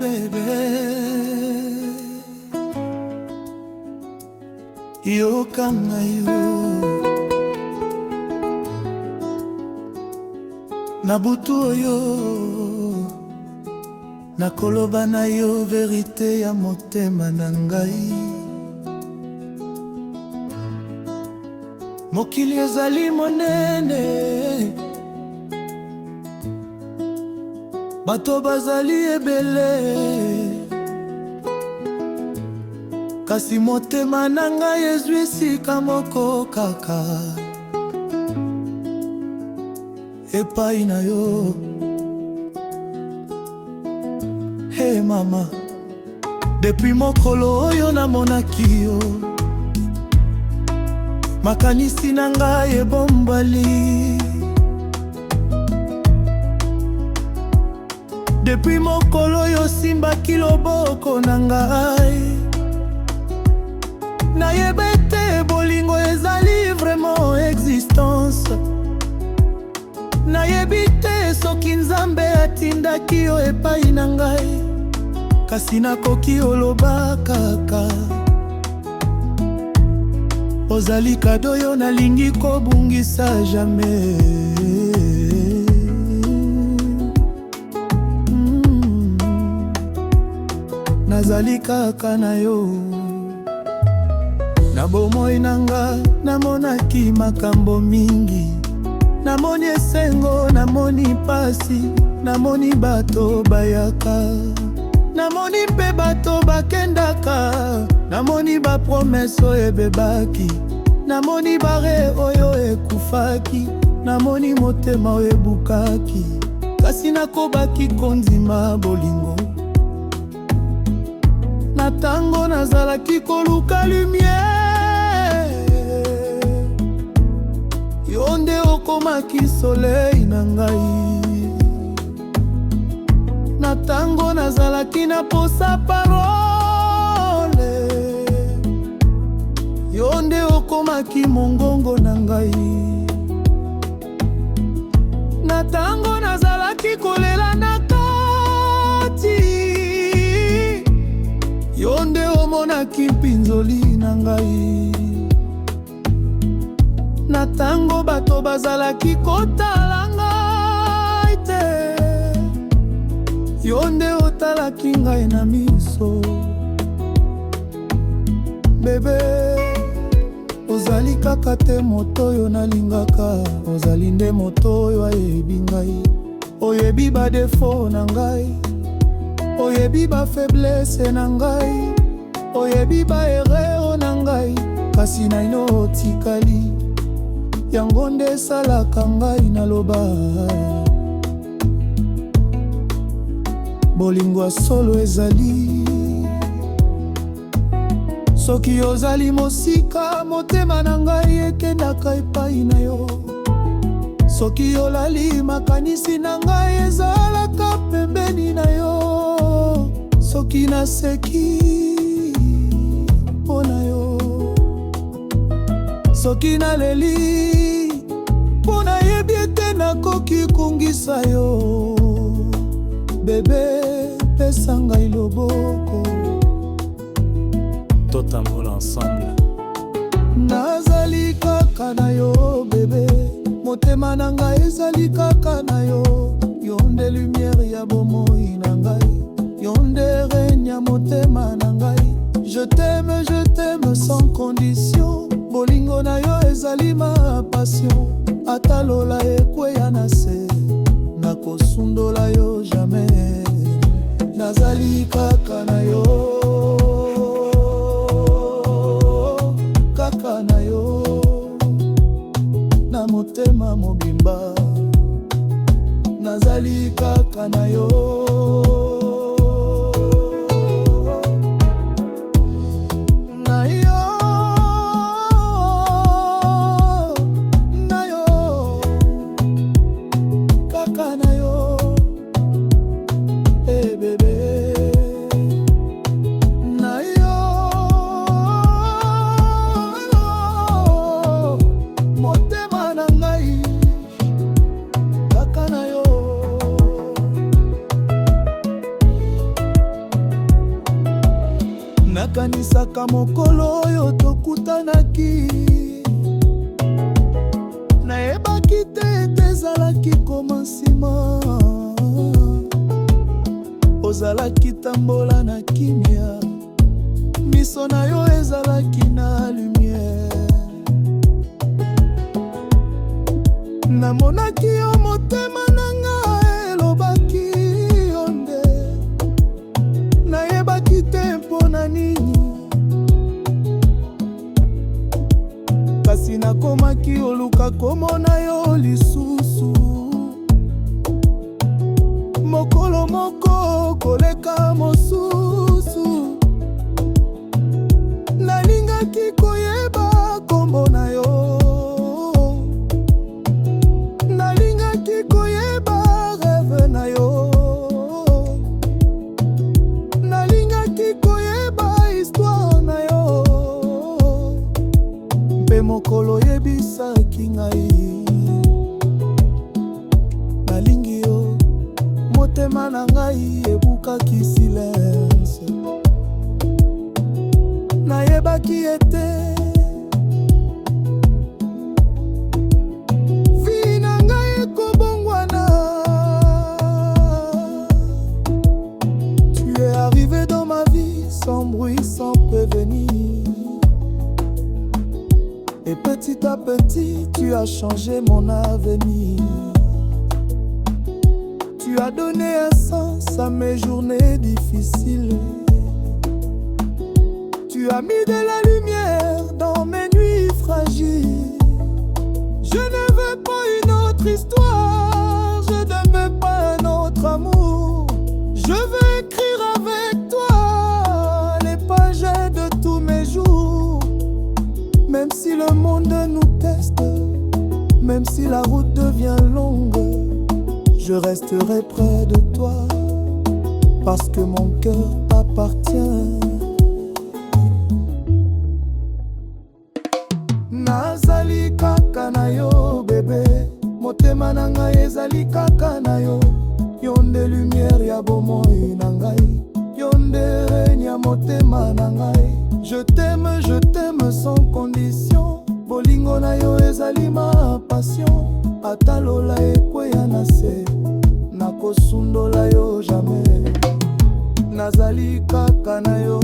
Bébé, yoka ngai yo na butu oyo, nakoloba na yo verite ya motema na ngai. Mokili ezali monene, bato bazali ebele, kasi motema na ngai ezwi esika moko kaka, epai na yo. Hey mama, depuis mokolo oyo namonaki yo, makanisi na ngai ebombali. Depuis mokolo oyo simbaki loboko na ngai, nayeba ete bolingo ezali vraiment existence. Nayebi te soki Nzambe atindaki yo epai na ngai, kasi nakoki oloba kaka ozali kado yo nalingi kobungisa jamais. Nazali kaka na yo, na bomoi nanga namonaki makambo mingi. Namoni esengo, namoni pasi, namoni bato bayaka, namoni mpe bato bakendaka, namoni ba promesse oyo ebebaki, namoni bare oyo ekufaki, namoni motema oyo ebukaki, kasi nakobaki kondima bolingo. Na tango nazalaki koluka lumière, yo nde okomaki soleil na ngai. Na tango nazalaki na posa parole, yo nde okomaki mongongo na ngai. Na tango nazalaki kolela na kati, yo nde omonaki mpinzoli na ngai. Na tango bato bazalaki kotala ngai te, yo nde otalaki ngai na miso. Bebe, ozali kaka te moto oyo nalingaka, ozali nde moto oyo ayebi ngai. Oyebi ba defo na ngai, oyebi ba faiblesse na ngai, oyebi ba erreur na ngai, kasi naino otikali. Yango nde esalaka ngai naloba bolingo solo ezali. Soki ozali mosika, motema na ngai ekendaka epai na yo. Soki olali, makanisi na ngai ezalaka pembeni na yo. Soki naseki mpo na yo, soki naleli mpo nayebi ete nakoki kongisa yo. Bebe, pesa ngai loboko, totambola ensemble. Nazali kaka na yo bebe, motema na ngai ezali kaka na yo. Yo nde lumière ya bomoi na ngai, yo nde règne ya motema na ngai. Je t'aime sans condition, bolingo na yo ezali ma passion. Ata lola ekweya na se, nakosundola yo jamais. Nazali kaka na yo, kaka na yo, na motema mobimba. Nazali kaka na yo, ekanisaka mokolo oyo tokutanaki. Nayebaki te ete ezalaki komansima, ozalaki tambola na kimia, miso na yo ezalaki na lumière. Namonaki yo motema nanga elobaki yo nde, nayebaki te mpona nini, kasi nakomaki oluka komona yo lisusu. Mokolo moko koleka mosusu, nalingaki koyeba kombo na yo, nalingaki koyeba rêve na yo, nalingaki koyeba histoire na yo. Mpe mokolo yebisaki ngai nalingi yo, motema na ngai ebukaki silence. Nayebaki ete vi na ngai ekobongwana. Tu es arrivé dans ma vie sans bruit, sans prévenir, et petit à petit tu as changé mon avenir. Tu as donné un sens à mes journées difficiles. Tu as mis de la lumière dans mes nuits fragiles. Je ne veux pas une autre histoire, je ne veux pas un autre amour. Je veux écrire avec toi les pages de tous mes jours. Même si le monde nous teste, même si la route devient longue, je resterai près de toi, parce que mon cœur t'appartient. Nazali kaka na yo bébé, motema na ngai ezali kaka na yo. Yo nde lumière ya bomoi na ngai, yo nde règne ya motema na ngai. Je t'aime sans condition, bolingo na yo ezali ma passion. Ata lola ekweya na se, nakosundola yo jamais. Nazali kaka na yo